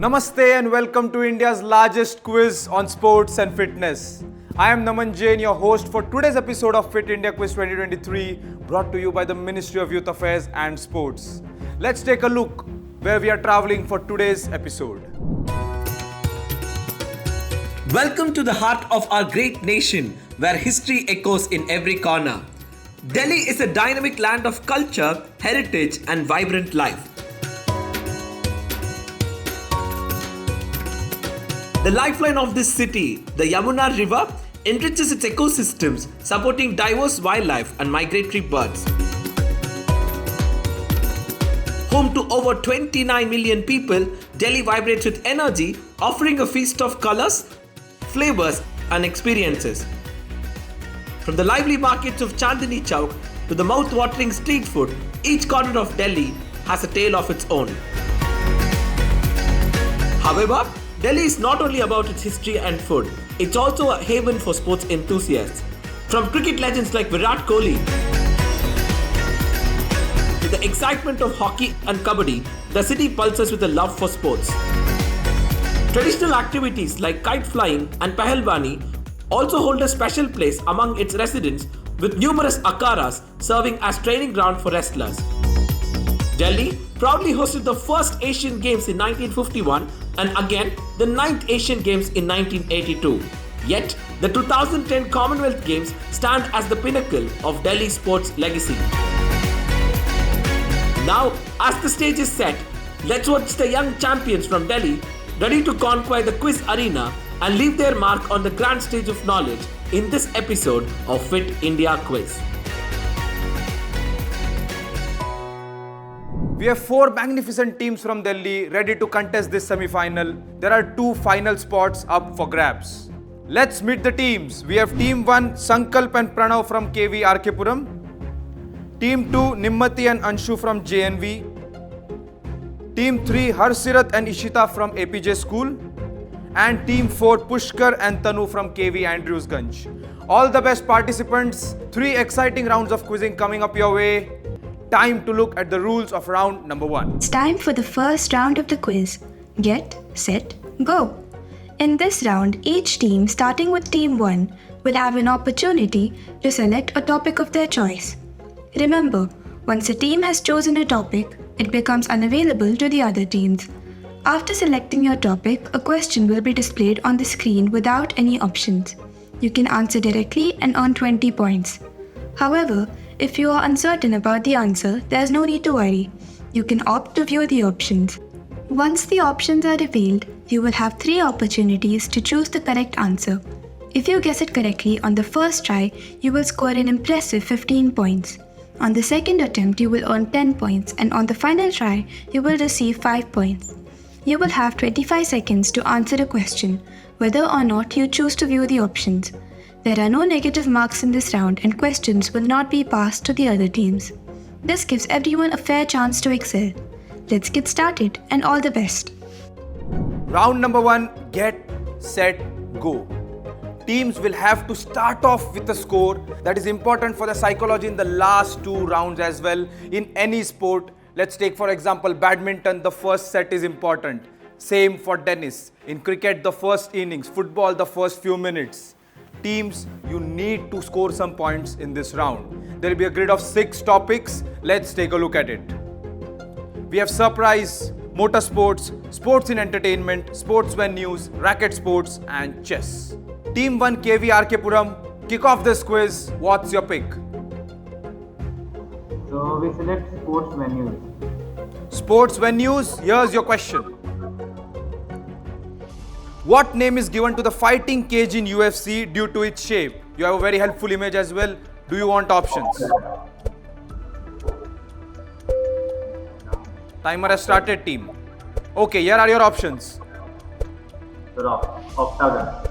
Namaste and welcome to India's largest quiz on sports and fitness. I am Naman Jain, your host for today's episode of Fit India Quiz 2023, brought to you by the Ministry of Youth Affairs and Sports. Let's take a look where we are traveling for today's episode. Welcome to the heart of our great nation, where history echoes in every corner. Delhi is a dynamic land of culture, heritage, and vibrant life. The lifeline of this city, the Yamuna River, enriches its ecosystems, supporting diverse wildlife and migratory birds. Home to over 29 million people, Delhi vibrates with energy, offering a feast of colors, flavors, and experiences. From the lively markets of Chandni Chowk to the mouth-watering street food, each corner of Delhi has a tale of its own. However, Delhi is not only about its history and food, it's also a haven for sports enthusiasts. From cricket legends like Virat Kohli to the excitement of hockey and kabaddi, the city pulses with a love for sports. Traditional activities like kite flying and pahalwani also hold a special place among its residents, with numerous akharas serving as training ground for wrestlers. Delhi proudly hosted the first Asian Games in 1951 and again the 9th Asian Games in 1982. Yet, the 2010 Commonwealth Games stand as the pinnacle of Delhi sports legacy. Now, as the stage is set, let's watch the young champions from Delhi ready to conquer the quiz arena and leave their mark on the grand stage of knowledge in this episode of Fit India Quiz. We have four magnificent teams from Delhi ready to contest this semi-final. There are two final spots up for grabs. Let's meet the teams. We have Team 1 Sankalp and Pranav from KV RK Puram. Team 2 Nimmati and Anshu from JNV. Team 3 Harsirat and Ishita from APJ School. And Team 4 Pushkar and Tanu from KV Andrewsganj. All the best participants. 3 exciting rounds of quizzing coming up your way. Time to look at the rules of round number 1. It's time for the first round of the quiz. Get, set, go. In this round, each team, starting with Team 1, will have an opportunity to select a topic of their choice. Remember, once a team has chosen a topic, it becomes unavailable to the other teams. After selecting your topic, a question will be displayed on the screen without any options. You can answer directly and earn 20 points. However, if you are uncertain about the answer, there's no need to worry. You can opt to view the options. Once the options are revealed, you will have 3 opportunities to choose the correct answer. If you guess it correctly on the first try, you will score an impressive 15 points. On the second attempt, you will earn 10 points, and on the final try, you will receive 5 points. You will have 25 seconds to answer a question, whether or not you choose to view the options. There are no negative marks in this round, and questions will not be passed to the other teams. This gives everyone a fair chance to excel. Let's get started, and all the best. Round number 1, get, set, go. Teams will have to start off with a score. That is important for the psychology in the last 2 rounds as well. In any sport, let's take for example badminton, the first set is important. Same for tennis. In cricket, the first innings. Football, the first few minutes. Teams, you need to score some points in this round. There will be a grid of 6 topics. Let's take a look at it. We have surprise, motorsports, sports in entertainment, sports venues, racket sports, and chess. Team 1 KV RK Puram, kick off this quiz. What's your pick? So we select sports venues. Sports venues, here's your question. What name is given to the fighting cage in UFC due to its shape? You have a very helpful image as well. Do you want options? Timer has started, team. Okay, here are your options. Octagon.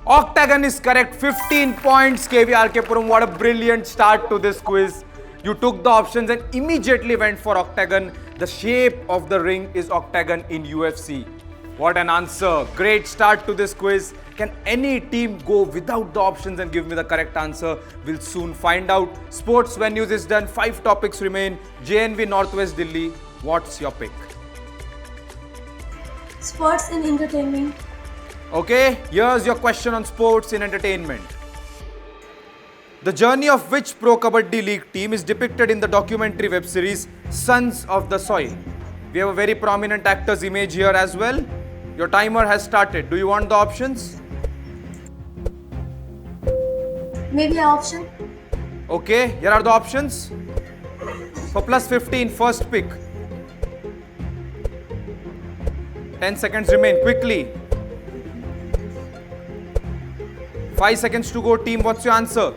Octagon is correct. 15 points, KV RK Puram. What a brilliant start to this quiz. You took the options and immediately went for octagon. The shape of the ring is octagon in UFC. What an answer. Great start to this quiz. Can any team go without the options and give me the correct answer? We'll soon find out. Sports venues is done. 5 topics remain. JNV Northwest Delhi. What's your pick? Sports and entertainment. Okay, here's your question on sports in entertainment. The journey of which Pro Kabaddi League team is depicted in the documentary web series Sons of the Soil? We have a very prominent actor's image here as well. Your timer has started. Do you want the options? Maybe an option. Okay, here are the options. For plus 15, first pick. 10 seconds remain, quickly. 5 seconds to go, team. What's your answer?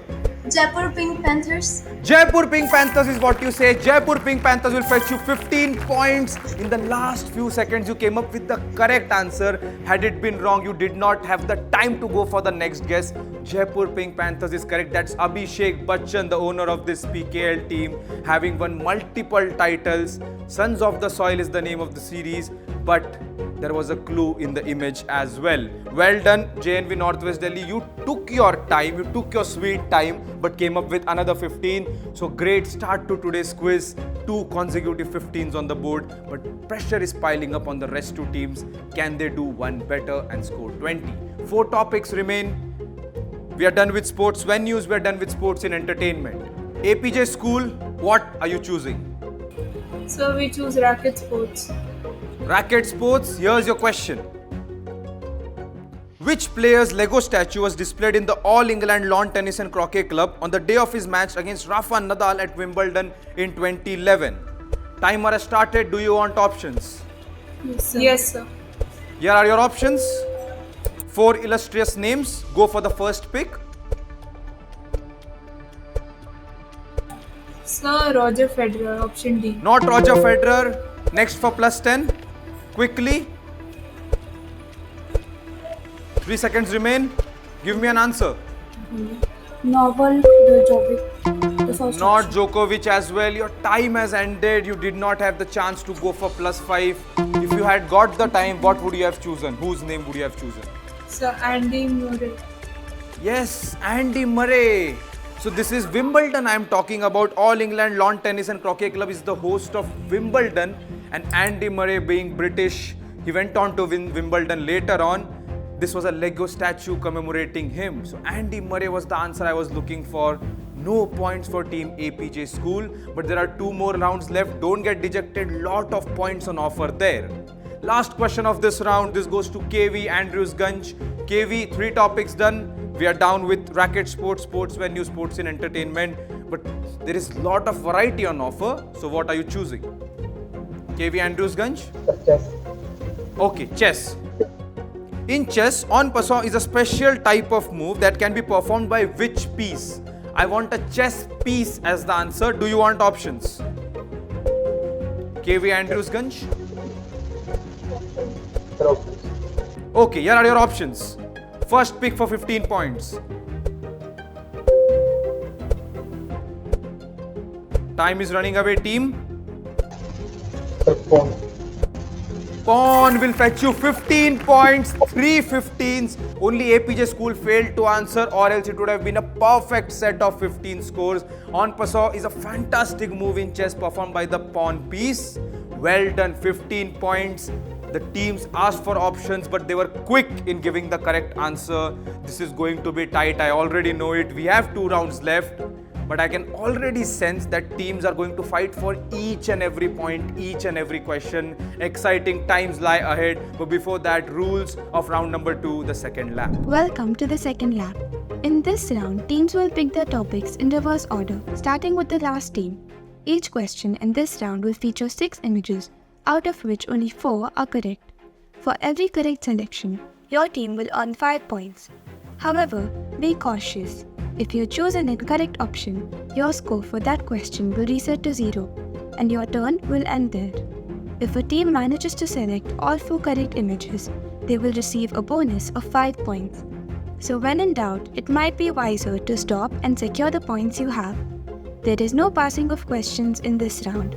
Jaipur Pink Panthers. Jaipur Pink Panthers is what you say. Jaipur Pink Panthers will fetch you 15 points. In the last few seconds, you came up with the correct answer. Had it been wrong, you did not have the time to go for the next guess. Jaipur Pink Panthers is correct. That's Abhishek Bachchan, the owner of this PKL team, having won multiple titles. Sons of the Soil is the name of the series, but there was a clue in the image as well. Well done, JNV Northwest Delhi. You took your time, you took your sweet time, but came up with another 15. So great start to today's quiz. 2 consecutive 15s on the board, but pressure is piling up on the rest 2 teams. Can they do one better and score 20? 4 topics remain. We are done with sports venues, we are done with sports in entertainment. APJ School, what are you choosing? So we choose racket sports. Racket sports, here's your question. Which player's Lego statue was displayed in the All England Lawn Tennis and Croquet Club on the day of his match against Rafa Nadal at Wimbledon in 2011? Timer has started. Do you want options? Yes, sir. Here are your options. 4 illustrious names. Go for the first pick. Sir, Roger Federer, option D. Not Roger Federer. Next for plus 10. Quickly. 3 seconds remain. Give me an answer. Novak Djokovic. The first Not option. Djokovic as well. Your time has ended. You did not have the chance to go for plus 5. If you had got the time, what would you have chosen? Whose name would you have chosen? Sir, Andy Murray. Yes, Andy Murray. So this is Wimbledon I am talking about. All England Lawn Tennis and Croquet Club is the host of Wimbledon, and Andy Murray, being British, he went on to win Wimbledon later on. This was a Lego statue commemorating him. So Andy Murray was the answer I was looking for. No points for team APJ School, but there are 2 more rounds left. Don't get dejected. Lot of points on offer there. Last question of this round. This goes to KV Andrews Ganj. KV, 3 topics done. We are down with racket sports, sports venue, sports in entertainment. But there is a lot of variety on offer. So what are you choosing? KV Andrews Ganj? Chess. Okay, chess. In chess, en passant is a special type of move that can be performed by which piece? I want a chess piece as the answer. Do you want options? KV Andrews Ganj? Okay, here are your options. First pick for 15 points. Time is running away, team. Pawn will fetch you 15 points, 3 15s. Only APJ School failed to answer, or else it would have been a perfect set of 15 scores. En passant is a fantastic move in chess performed by the pawn piece. Well done, 15 points. The teams asked for options, but they were quick in giving the correct answer. This is going to be tight. I already know it. We have 2 rounds left, but I can already sense that teams are going to fight for each and every point, each and every question. Exciting times lie ahead. But before that, rules of round number 2, the second lap. Welcome to the second lap. In this round, teams will pick their topics in reverse order, starting with the last team. Each question in this round will feature 6 images, out of which only 4 are correct. For every correct selection, your team will earn 5 points. However, be cautious. If you choose an incorrect option, your score for that question will reset to 0, and your turn will end there. If a team manages to select all 4 correct images, they will receive a bonus of 5 points. So when in doubt, it might be wiser to stop and secure the points you have. There is no passing of questions in this round.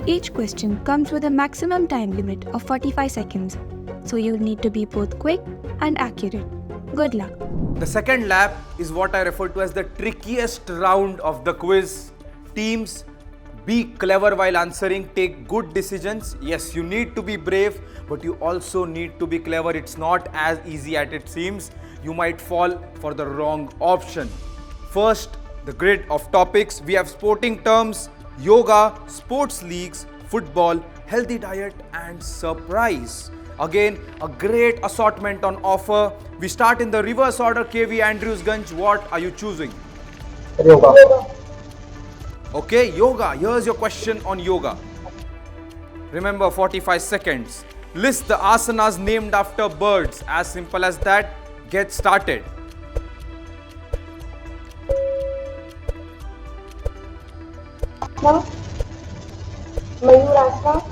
Each question comes with a maximum time limit of 45 seconds, so you'll need to be both quick and accurate. Good luck. The second lap is what I refer to as the trickiest round of the quiz. Teams, Be clever while answering, take good decisions. Yes, you need to be brave, but you also need to be clever. It's not as easy as it seems. You might fall for the wrong option. First, the grid of topics. We have sporting terms, yoga, sports leagues, football, healthy diet, and surprise. Again, a great assortment on offer. We start in the reverse order. KV Andrewsganj, what are you choosing? Yoga. Okay, yoga. Here's your question on yoga. Remember, 45 seconds. List the asanas named after birds. As simple as that. Get started. Mayurasana,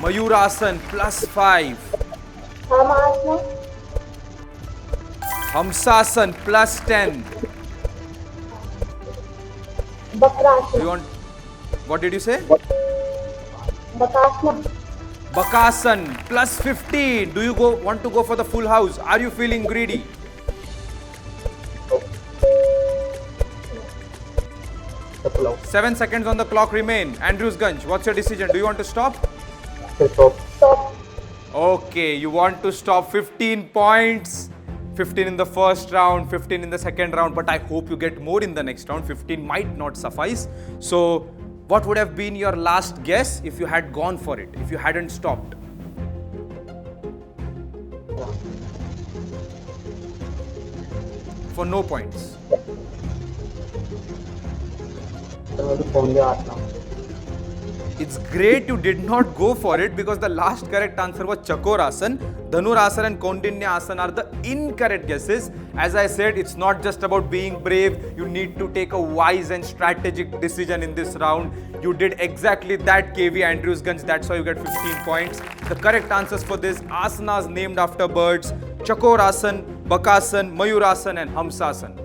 Mayurasan +5. Hamasana, Hamsasan +10. You Bakrasana, want, what did you say? Bakasana, Bakasan +15. Do you want to go for the full house? Are you feeling greedy? Couple of 7 seconds on the clock remain. Andrewsganj, what's your decision? Do you want to stop? Stop, Okay, you want to stop. 15 points. 15 in the first round, 15 in the second round, but I hope you get more in the next round. 15 might not suffice. So, what would have been your last guess if you had gone for it, if you hadn't stopped? For no points. It's great you did not go for it because the last correct answer was Chakorasan. Dhanurasana and Kaundinya Asana are the incorrect guesses. As I said, it's not just about being brave. You need to take a wise and strategic decision in this round. You did exactly that, KV Andrewsganj. That's why you get 15 points. The correct answers for this asanas named after birds: Chakorasan, Bakasan, Mayurasan, and Hamsasan.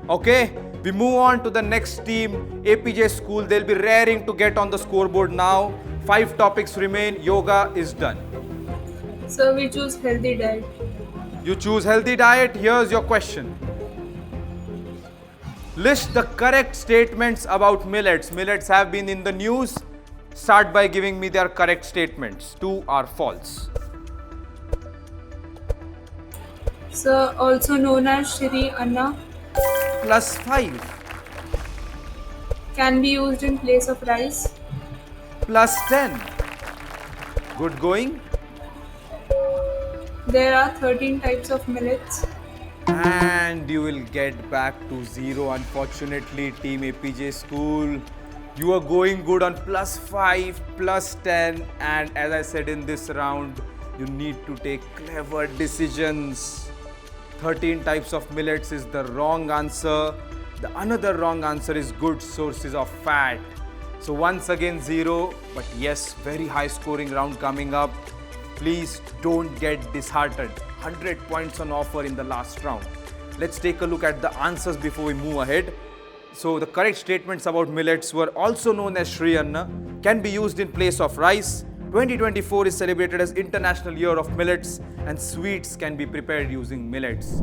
Okay? We move on to the next team, APJ School. They'll be raring to get on the scoreboard now. 5 topics remain. Yoga is done. So we choose healthy diet. You choose healthy diet. Here's your question. List the correct statements about millets. Millets have been in the news. Start by giving me their correct statements. 2 are false. So also known as Shri Anna, +5. can be used in place of rice. +10. Good going. There are 13 types of millets. And you will get back to 0, unfortunately, Team APJ School. You are going good on +5, +10, and as I said in this round, you need to take clever decisions. 13 types of millets is the wrong answer. The another wrong answer is good sources of fat. So once again 0, but yes, very high scoring round coming up. Please don't get disheartened. 100 points on offer in the last round. Let's take a look at the answers before we move ahead. So the correct statements about millets were also known as Shri Anna, can be used in place of rice. 2024 is celebrated as International Year of Millets, and sweets can be prepared using millets.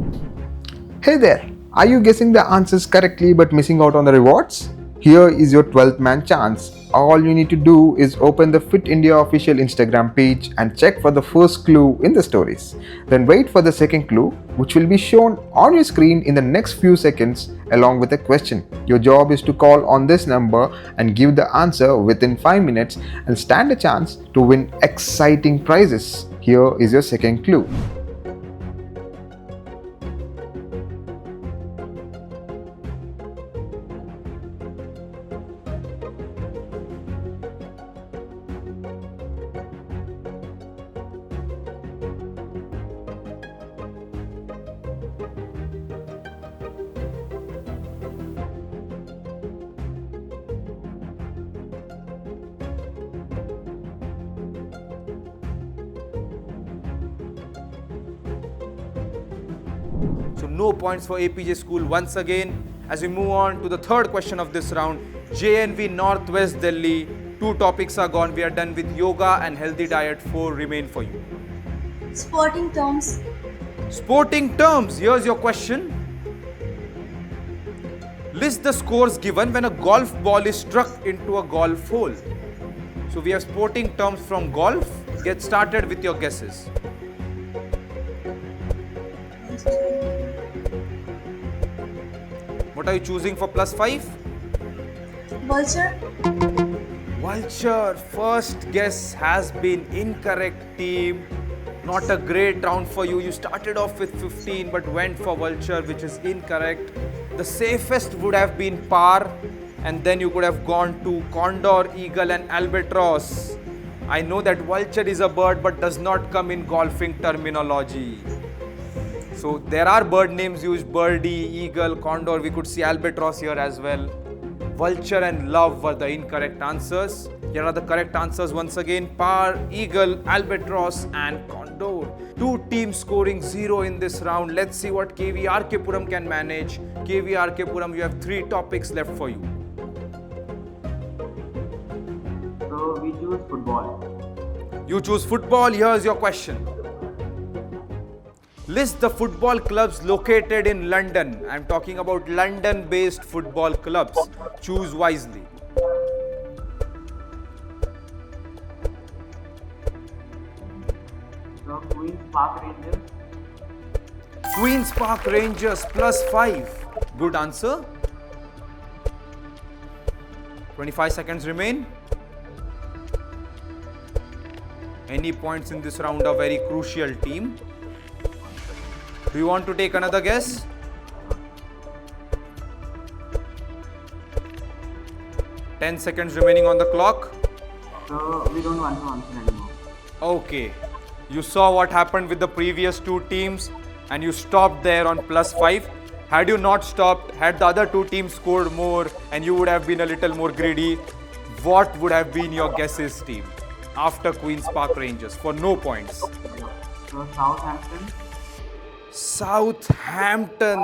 Hey there! Are you guessing the answers correctly but missing out on the rewards? Here is your 12th man chance. All you need to do is open the Fit India official Instagram page and check for the first clue in the stories. Then wait for the second clue, which will be shown on your screen in the next few seconds along with a question. Your job is to call on this number and give the answer within 5 minutes and stand a chance to win exciting prizes. Here is your second clue. So no points for APJ School once again. As we move on to the third question of this round, JNV Northwest Delhi. 2 topics are gone. We are done with yoga and healthy diet. 4 remain for you. Sporting terms. Sporting terms. Here's your question. List the scores given when a golf ball is struck into a golf hole. So we have sporting terms from golf. Get started with your guesses. What are you choosing for +5? Vulture. Vulture. First guess has been incorrect, team. Not a great round for you. You started off with 15 but went for vulture, which is incorrect. The safest would have been par, and then you could have gone to condor, eagle and albatross. I know that vulture is a bird but does not come in golfing terminology. So there are bird names used: birdie, eagle, condor. We could see albatross here as well. Vulture and love were the incorrect answers. Here are the correct answers once again: par, eagle, albatross and condor. Two teams scoring 0 in this round. Let's see what KVRK Puram can manage. KVRK Puram, you have 3 topics left for you. So we choose football. You choose football. Here's your question. List the football clubs located in London. I'm talking about London-based football clubs. Choose wisely. So Queen's Park Rangers. Queen's Park Rangers +5. Good answer. 25 seconds remain. Any points in this round are very crucial, team. Do you want to take another guess? Ten seconds remaining on the clock. So we don't want to answer anymore. Okay. You saw what happened with the previous 2 teams and you stopped there on +5. Had you not stopped, had the other 2 teams scored more and you would have been a little more greedy, what would have been your guesses, team, after Queen's Park Rangers for no points? So Southampton.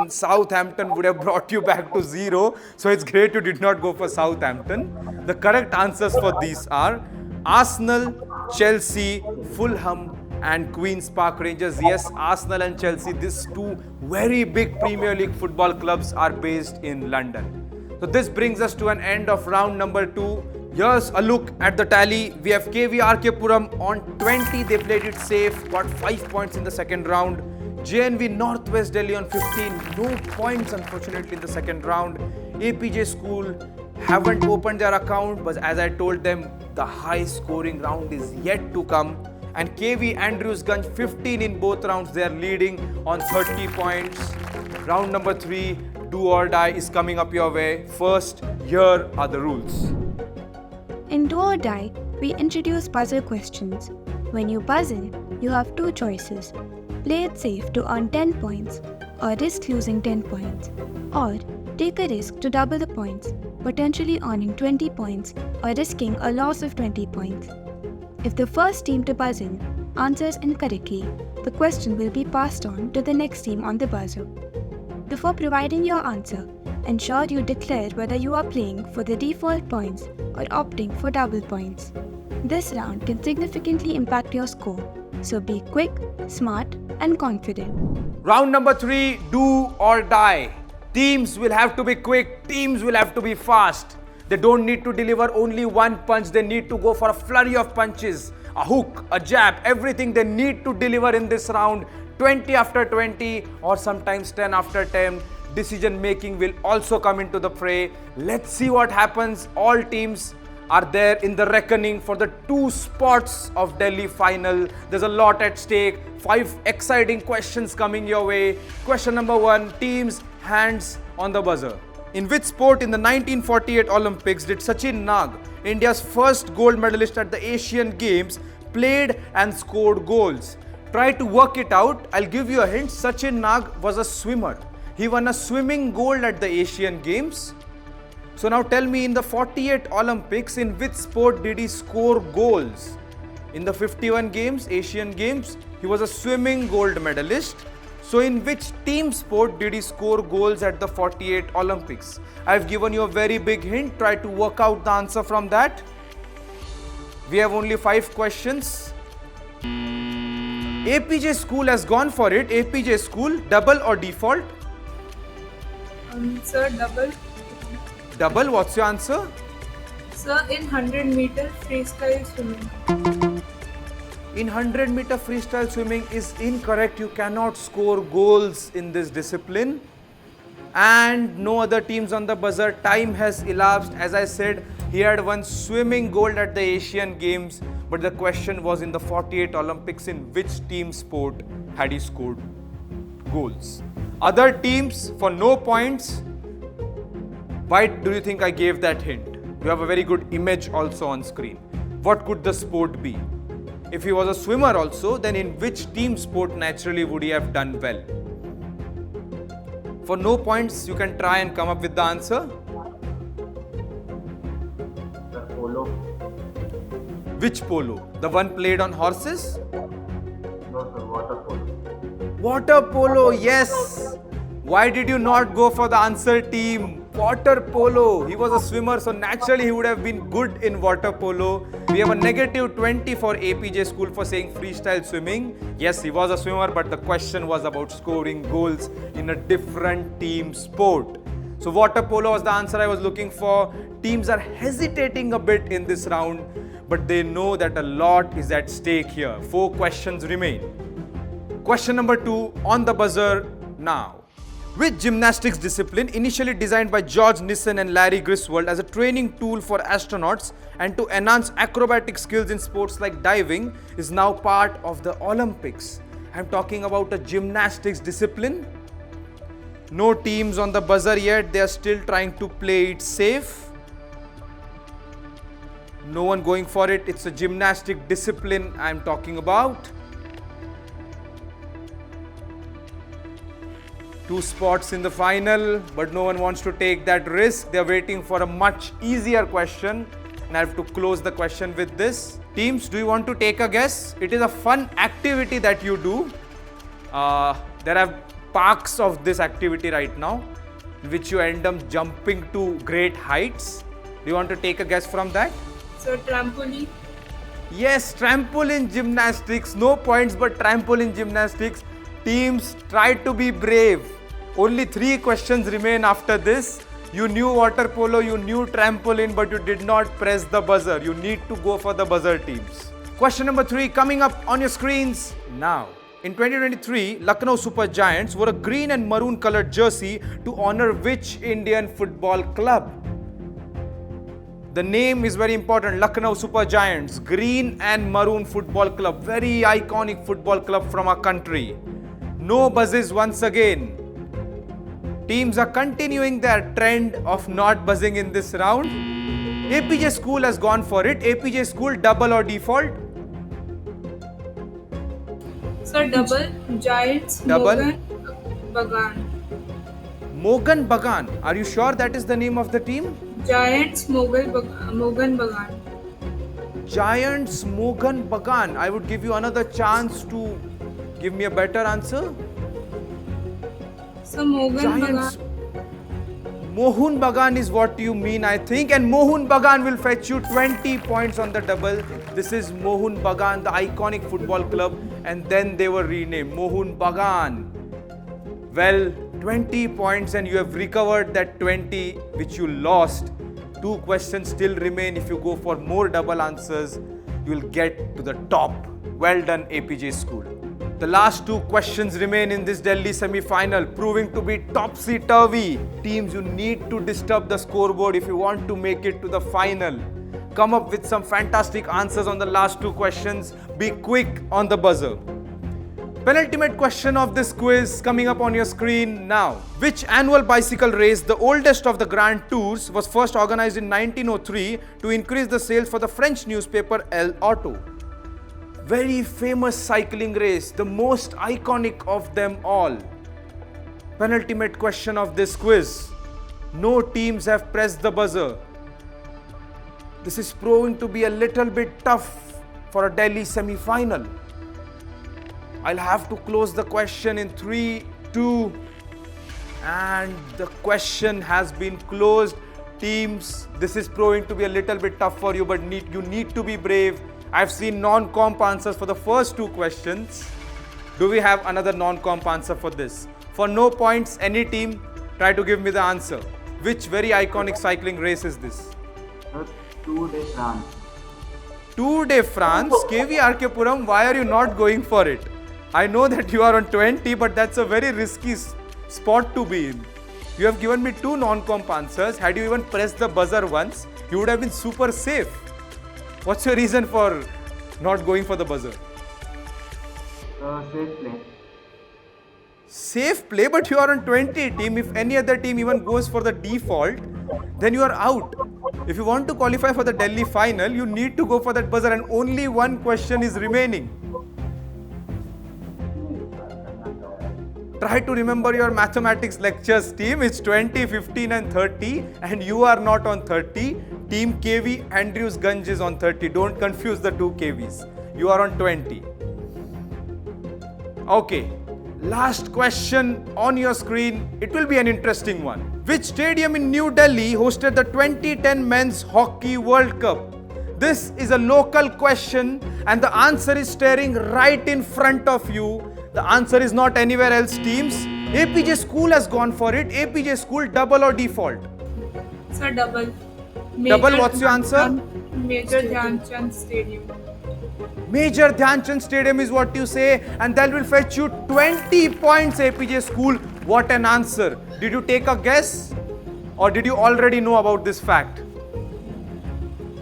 Southampton would have brought you back to 0. So it's great you did not go for Southampton. The correct answers for these are Arsenal, Chelsea, Fulham and Queen's Park Rangers. Yes, Arsenal and Chelsea, these 2 very big Premier League football clubs are based in London. So this brings us to an end of round number 2. Here's a look at the tally. We have KVRK Puram on 20. They played it safe, got 5 points in the second round. JNV Northwest Delhi on 15. No points unfortunately in the second round. APJ School haven't opened their account, but as I told them, the high scoring round is yet to come. And KV Andrews Ganj 15 in both rounds. They are leading on 30 points. Round number 3, do or die, is coming up your way. First, here are the rules. In Do or Die, we introduce puzzle questions. When you puzzle, you have 2 choices. Play it safe to earn 10 points, or risk losing 10 points, or take a risk to double the points, potentially earning 20 points or risking a loss of 20 points. If the first team to puzzle answers incorrectly, the question will be passed on to the next team on the buzzer. Before providing your answer, ensure you declare whether you are playing for the default points or opting for double points. This round can significantly impact your score, so be quick, smart, and confident. Round number 3, do or die. Teams will have to be quick, teams will have to be fast. They don't need to deliver only one punch, they need to go for a flurry of punches, a hook, a jab, everything they need to deliver in this round. 20 after 20 or sometimes 10 after 10. Decision making will also come into the fray. Let's see what happens. All teams are there in the reckoning for the 2 spots of Delhi final. There's a lot at stake. 5 exciting questions coming your way. Question number 1, teams, hands on the buzzer. In which sport in the 1948 Olympics did Sachin Nag, India's first gold medalist at the Asian Games, played and scored goals? Try to work it out. I'll give you a hint. Sachin Nag was a swimmer. He won a swimming gold at the Asian Games. So now tell me, in the 48 Olympics, in which sport did he score goals? In the 51 Games, Asian Games, he was a swimming gold medalist. So in which team sport did he score goals at the 48 Olympics? I've given you a very big hint. Try to work out the answer from that. We have only 5 questions. APJ School has gone for it. APJ School, double or default? Sir, double. Double, what's your answer? Sir, in 100-meter freestyle swimming. In 100-meter freestyle swimming is incorrect. You cannot score goals in this discipline. And no other teams on the buzzer. Time has elapsed. As I said, he had won swimming gold at the Asian Games. But the question was, in the 48 Olympics, in which team sport had he scored goals? Other teams for no points. Why do you think I gave that hint? You have a very good image also on screen. What could the sport be? If he was a swimmer also, then in which team sport naturally would he have done well? For no points, you can try and come up with the answer. The polo. Which polo? The one played on horses? No, sir, water polo. Water polo, yes. Why did you not go for the answer team? Water polo. He was a swimmer, so naturally he would have been good in water polo. We have a negative 20 for APJ School for saying freestyle swimming. Yes, he was a swimmer, but the question was about scoring goals in a different team sport. So water polo was the answer I was looking for. Teams are hesitating a bit in this round, but they know that a lot is at stake here. 4 questions remain. Question number 2 on the buzzer now. Which gymnastics discipline, initially designed by George Nissen and Larry Griswold as a training tool for astronauts and to enhance acrobatic skills in sports like diving, is now part of the Olympics? I'm talking about a gymnastics discipline. No teams on the buzzer yet, they are still trying to play it safe. No one going for it. It's a gymnastic discipline I'm talking about. 2 spots in the final, but no one wants to take that risk. They're waiting for a much easier question, and I have to close the question with this. Teams, do you want to take a guess? It is a fun activity that you do. There are parks of this activity right now, in which you end up jumping to great heights. Do you want to take a guess from that? Sir, trampoline. Yes, trampoline gymnastics. No points, but trampoline gymnastics. Teams, try to be brave. Only 3 questions remain after this. You knew water polo, you knew trampoline, but you did not press the buzzer. You need to go for the buzzer, teams. Question number 3 coming up on your screens now. In 2023, Lucknow Super Giants wore a green and maroon colored jersey to honor which Indian football club? The name is very important. Lucknow Super Giants, green and maroon football club. Very iconic football club from our country. No buzzes once again. Teams are continuing their trend of not buzzing in this round. APJ School has gone for it. APJ School, double or default? Sir, double. Giants. Double. Mogan Bagan. Mogan Bagan. Are you sure that is the name of the team? Giants. Mogan Bagan. Giants Mogan Bagan. I would give you another chance to give me a better answer. So Mogan Giants. Bagan. Mohun Bagan is what you mean, I think, and Mohun Bagan will fetch you 20 points on the double. This is Mohun Bagan, the iconic football club, and then they were renamed Mohun Bagan. Well, 20 points, and you have recovered that 20 which you lost. 2 questions still remain. If you go for more double answers, you will get to the top. Well done, APJ School. The last 2 questions remain in this Delhi semi-final, proving to be topsy-turvy. Teams, you need to disturb the scoreboard if you want to make it to the final. Come up with some fantastic answers on the last 2 questions. Be quick on the buzzer. Penultimate question of this quiz coming up on your screen now. Which annual bicycle race, the oldest of the Grand Tours, was first organized in 1903 to increase the sales for the French newspaper El Auto? Very famous cycling race, the most iconic of them all. Penultimate question of this quiz. No teams have pressed the buzzer. This is proving to be a little bit tough for a Delhi semi-final. I'll have to close the question in 3, 2, and the question has been closed. Teams, this is proving to be a little bit tough for you, but you need to be brave. I've seen non-comp answers for the first 2 questions. Do we have another non-comp answer for this? For no points, any team, try to give me the answer. Which very iconic cycling race is this? The Tour de France. Tour de France, KVRK Puram, why are you not going for it? I know that you are on 20, but that's a very risky spot to be in. You have given me 2 non-comp answers. Had you even pressed the buzzer once, you would have been super safe. What's your reason for not going for the buzzer? Safe play. Safe play, but you are on 20 team. If any other team even goes for the default, then you are out. If you want to qualify for the Delhi final, you need to go for that buzzer, and only one question is remaining. Try to remember your mathematics lectures, team. It's 20, 15 and 30, and you are not on 30. Team KV Andrews Ganj is on 30. Don't confuse the 2 KVs. You are on 20. Okay. Last question on your screen. It will be an interesting one. Which stadium in New Delhi hosted the 2010 Men's Hockey World Cup? This is a local question and the answer is staring right in front of you. The answer is not anywhere else, teams. APJ School has gone for it. APJ School, double or default? Sir, double. Double, what's your answer? Major Dhyanchand Stadium. Major Dhyanchand Stadium is what you say, and that will fetch you 20 points, APJ School. What an answer. Did you take a guess or did you already know about this fact?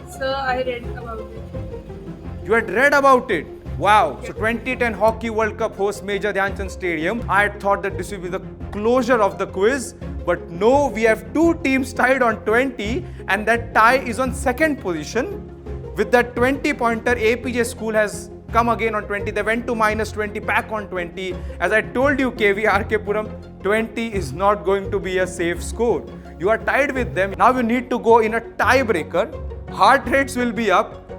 Sir, I read about it. You had read about it. Wow. So 2010 Hockey World Cup hosts Major Dhyanchand Stadium. I had thought that this would be the closure of the quiz, but no, we have 2 teams tied on 20 and that tie is on second position. With that 20-pointer, APJ School has come again on 20. They went to minus 20, back on 20. As I told you, KVRK Puram, 20 is not going to be a safe score. You are tied with them. Now you need to go in a tiebreaker. Heart rates will be up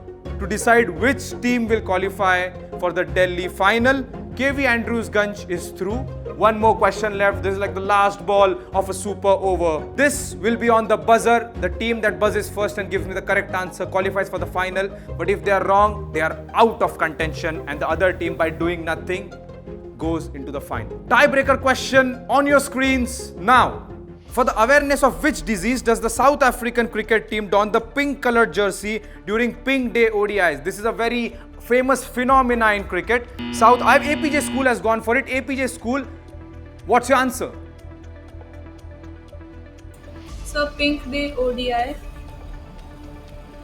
to decide which team will qualify for the Delhi final. KV Andrews Ganj is through. One more question left. This is like the last ball of a super over. This will be on the buzzer. The team that buzzes first and gives me the correct answer qualifies for the final. But if they are wrong, they are out of contention and the other team, by doing nothing, goes into the final. Tiebreaker question on your screens now. For the awareness of which disease does the South African cricket team don the pink colored jersey during Pink Day ODIs? This is a very famous phenomena in cricket. APJ School has gone for it. APJ School, what's your answer? So, Pink Day ODI.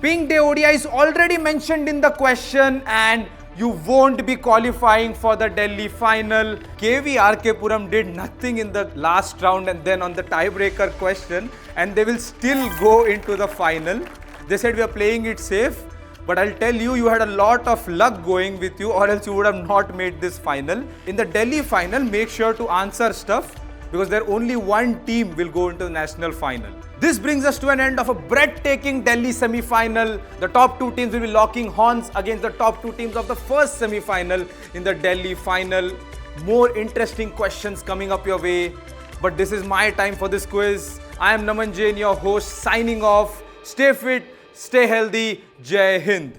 Pink Day ODI is already mentioned in the question and you won't be qualifying for the Delhi final. KVRK Puram did nothing in the last round and then on the tiebreaker question, and they will still go into the final. They said we are playing it safe, but I'll tell you, you had a lot of luck going with you or else you would have not made this final. In the Delhi final, make sure to answer stuff because there only one team will go into the national final. This brings us to an end of a breathtaking Delhi semi-final. The top 2 teams will be locking horns against the top 2 teams of the first semi-final in the Delhi final. More interesting questions coming up your way. But this is my time for this quiz. I am Naman Jain, your host, signing off. Stay fit, stay healthy. Jai Hind.